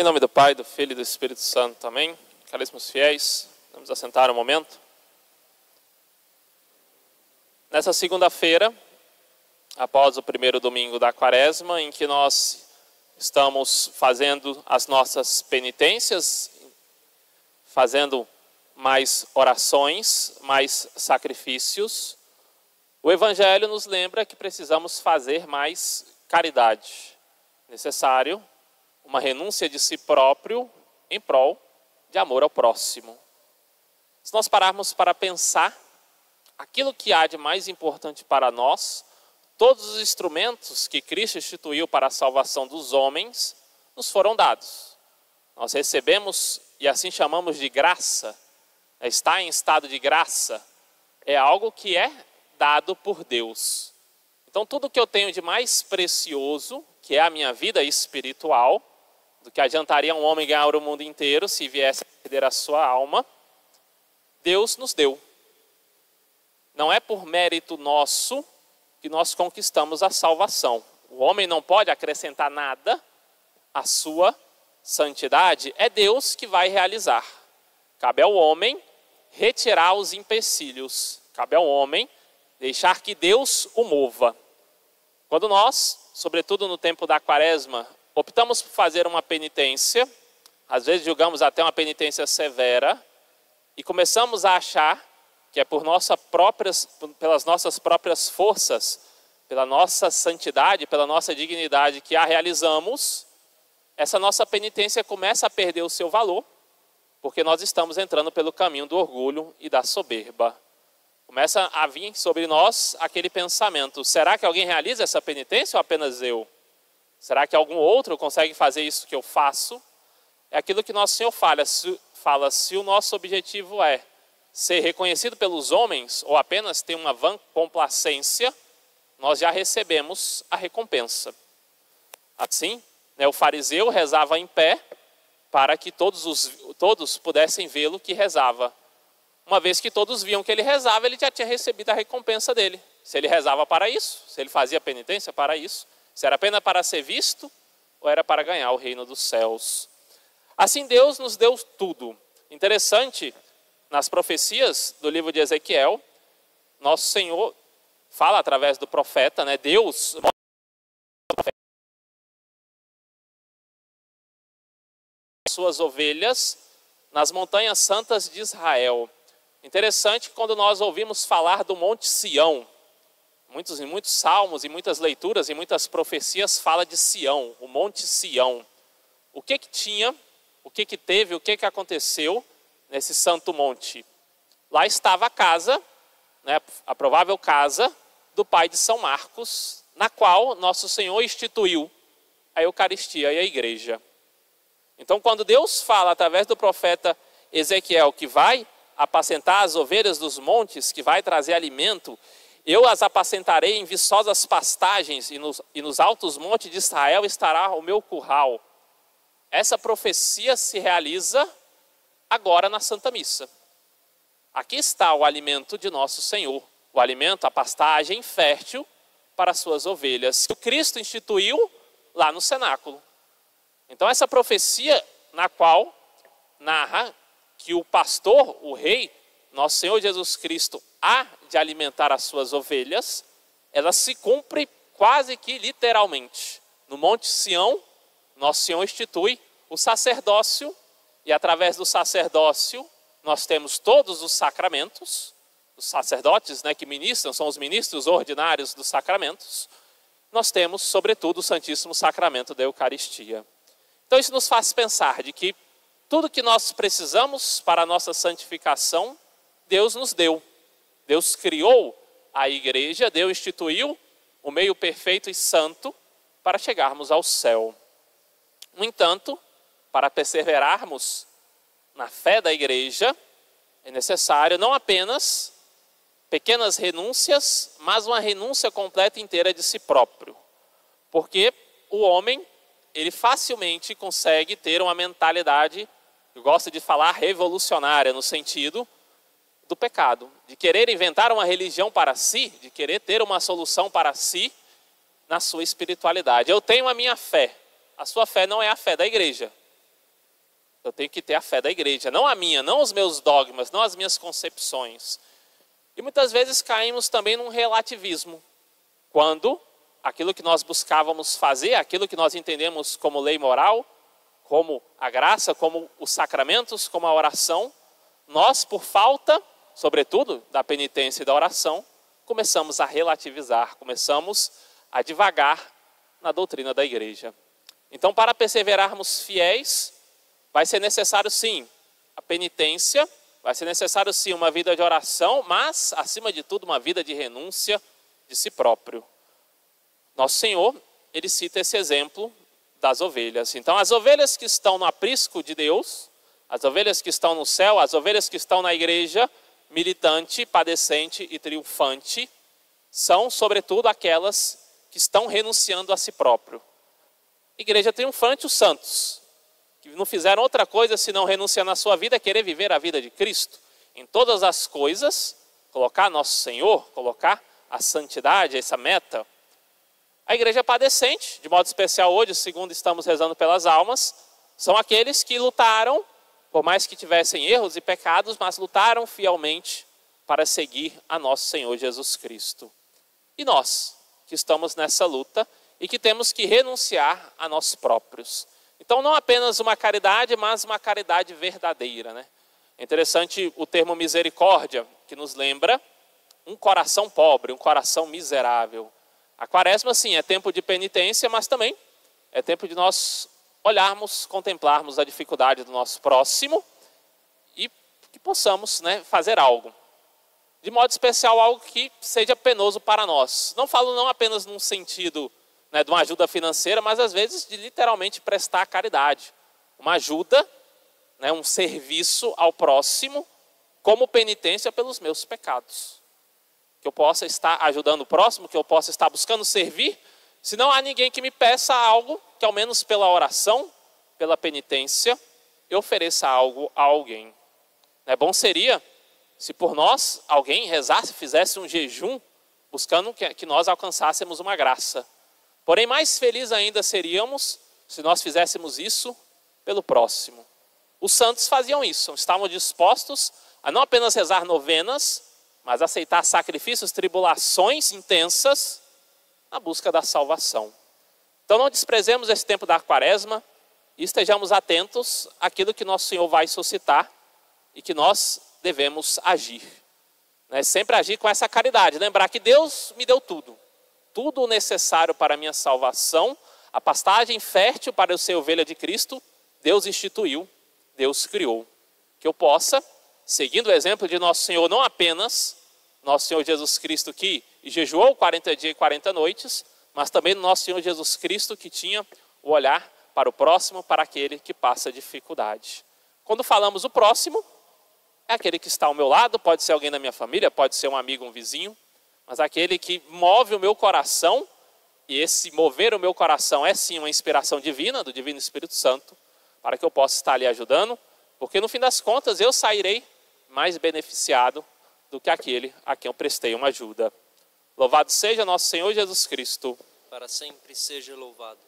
Em nome do Pai, do Filho e do Espírito Santo, amém. Caríssimos fiéis, vamos assentar um momento. Nessa segunda-feira, após o primeiro domingo da Quaresma, em que nós estamos fazendo as nossas penitências, fazendo mais orações, mais sacrifícios, o Evangelho nos lembra que precisamos fazer mais caridade. Necessário uma renúncia de si próprio em prol de amor ao próximo. Se nós pararmos para pensar aquilo que há de mais importante para nós, todos os instrumentos que Cristo instituiu para a salvação dos homens nos foram dados. Nós recebemos e assim chamamos de graça. Estar em estado de graça é algo que é dado por Deus. Então tudo que eu tenho de mais precioso, que é a minha vida espiritual, do que adiantaria um homem ganhar o mundo inteiro se viesse a perder a sua alma, Deus nos deu. Não é por mérito nosso que nós conquistamos a salvação. O homem não pode acrescentar nada à sua santidade, é Deus que vai realizar. Cabe ao homem retirar os empecilhos, cabe ao homem deixar que Deus o mova. Quando nós, sobretudo no tempo da Quaresma, optamos por fazer uma penitência, às vezes julgamos até uma penitência severa, e começamos a achar que é pelas nossas próprias forças, pela nossa santidade, pela nossa dignidade que a realizamos, essa nossa penitência começa a perder o seu valor, porque nós estamos entrando pelo caminho do orgulho e da soberba. Começa a vir sobre nós aquele pensamento: será que alguém realiza essa penitência ou apenas eu? Será que algum outro consegue fazer isso que eu faço? É aquilo que Nosso Senhor fala, se o nosso objetivo é ser reconhecido pelos homens ou apenas ter uma vã complacência, nós já recebemos a recompensa. Assim, o fariseu rezava em pé para que todos pudessem vê-lo que rezava. Uma vez que todos viam que ele rezava, ele já tinha recebido a recompensa dele. Se ele rezava para isso, se ele fazia penitência para isso, se era apenas para ser visto ou era para ganhar o reino dos céus. Assim Deus nos deu tudo. Interessante, nas profecias do livro de Ezequiel, Nosso Senhor fala através do profeta, Deus suas ovelhas nas montanhas santas de Israel. Interessante quando nós ouvimos falar do Monte Sião. Muitos salmos e muitas leituras e muitas profecias fala de Sião, o Monte Sião. O que tinha, o que teve, o que aconteceu nesse santo monte? Lá estava a casa, a provável casa do pai de São Marcos, na qual Nosso Senhor instituiu a Eucaristia e a igreja. Então, quando Deus fala através do profeta Ezequiel que vai apacentar as ovelhas dos montes, que vai trazer alimento, eu as apacentarei em viçosas pastagens e nos altos montes de Israel estará o meu curral. Essa profecia se realiza agora na Santa Missa. Aqui está o alimento de Nosso Senhor, o alimento, a pastagem fértil para as suas ovelhas, que o Cristo instituiu lá no cenáculo. Então essa profecia na qual narra que o pastor, o rei, Nosso Senhor Jesus Cristo, há de alimentar as suas ovelhas, ela se cumpre quase que literalmente. No Monte Sião, Nosso Senhor institui o sacerdócio, e através do sacerdócio nós temos todos os sacramentos. Os sacerdotes que ministram são os ministros ordinários dos sacramentos. Nós temos, sobretudo, o Santíssimo Sacramento da Eucaristia. Então isso nos faz pensar de que tudo que nós precisamos para a nossa santificação, Deus nos deu. Deus criou a igreja, Deus instituiu o meio perfeito e santo para chegarmos ao céu. No entanto, para perseverarmos na fé da igreja, é necessário não apenas pequenas renúncias, mas uma renúncia completa e inteira de si próprio. Porque o homem, ele facilmente consegue ter uma mentalidade, eu gosto de falar revolucionária, no sentido do pecado, de querer inventar uma religião para si, de querer ter uma solução para si na sua espiritualidade. Eu tenho a minha fé, a sua fé não é a fé da igreja. Eu tenho que ter a fé da igreja, não a minha, não os meus dogmas, não as minhas concepções. E muitas vezes caímos também num relativismo, quando aquilo que nós buscávamos fazer, aquilo que nós entendemos como lei moral, como a graça, como os sacramentos, como a oração, nós, por falta, sobretudo, da penitência e da oração, começamos a relativizar, começamos a divagar na doutrina da igreja. Então, para perseverarmos fiéis, vai ser necessário sim a penitência, vai ser necessário sim uma vida de oração, mas, acima de tudo, uma vida de renúncia de si próprio. Nosso Senhor, ele cita esse exemplo das ovelhas. Então, as ovelhas que estão no aprisco de Deus, as ovelhas que estão no céu, as ovelhas que estão na igreja, militante, padecente e triunfante, são, sobretudo, aquelas que estão renunciando a si próprio. Igreja triunfante, os santos, que não fizeram outra coisa senão renunciar na sua vida, querer viver a vida de Cristo. Em todas as coisas, colocar nosso Senhor, colocar a santidade, essa meta. A igreja padecente, de modo especial hoje, segundo estamos rezando pelas almas, são aqueles que lutaram, por mais que tivessem erros e pecados, mas lutaram fielmente para seguir a nosso Senhor Jesus Cristo. E nós, que estamos nessa luta e que temos que renunciar a nós próprios. Então, não apenas uma caridade, mas uma caridade verdadeira, né? É interessante o termo misericórdia, que nos lembra um coração pobre, um coração miserável. A quaresma, sim, é tempo de penitência, mas também é tempo de nós olharmos, contemplarmos a dificuldade do nosso próximo e que possamos, né, fazer algo. De modo especial, algo que seja penoso para nós. Não falo não apenas num sentido, né, de uma ajuda financeira, mas às vezes de literalmente prestar caridade. Uma ajuda, né, um serviço ao próximo como penitência pelos meus pecados. Que eu possa estar ajudando o próximo, que eu possa estar buscando servir, se não há ninguém que me peça algo, que ao menos pela oração, pela penitência, eu ofereça algo a alguém. Bom seria se por nós alguém rezasse, fizesse um jejum, buscando que nós alcançássemos uma graça. Porém, mais feliz ainda seríamos se nós fizéssemos isso pelo próximo. Os santos faziam isso, estavam dispostos a não apenas rezar novenas, mas aceitar sacrifícios, tribulações intensas na busca da salvação. Então não desprezemos esse tempo da quaresma e estejamos atentos àquilo que nosso Senhor vai suscitar e que nós devemos agir. Sempre agir com essa caridade, lembrar que Deus me deu tudo. Tudo o necessário para a minha salvação, a pastagem fértil para eu ser ovelha de Cristo, Deus instituiu, Deus criou. Que eu possa, seguindo o exemplo de nosso Senhor, não apenas nosso Senhor Jesus Cristo que jejuou 40 dias e 40 noites, mas também nosso Senhor Jesus Cristo que tinha o olhar para o próximo, para aquele que passa dificuldade. Quando falamos o próximo, é aquele que está ao meu lado, pode ser alguém da minha família, pode ser um amigo, um vizinho, mas aquele que move o meu coração, e esse mover o meu coração é sim uma inspiração divina, do Divino Espírito Santo, para que eu possa estar ali ajudando, porque no fim das contas eu sairei mais beneficiado do que aquele a quem eu prestei uma ajuda. Louvado seja nosso Senhor Jesus Cristo. Para sempre seja louvado.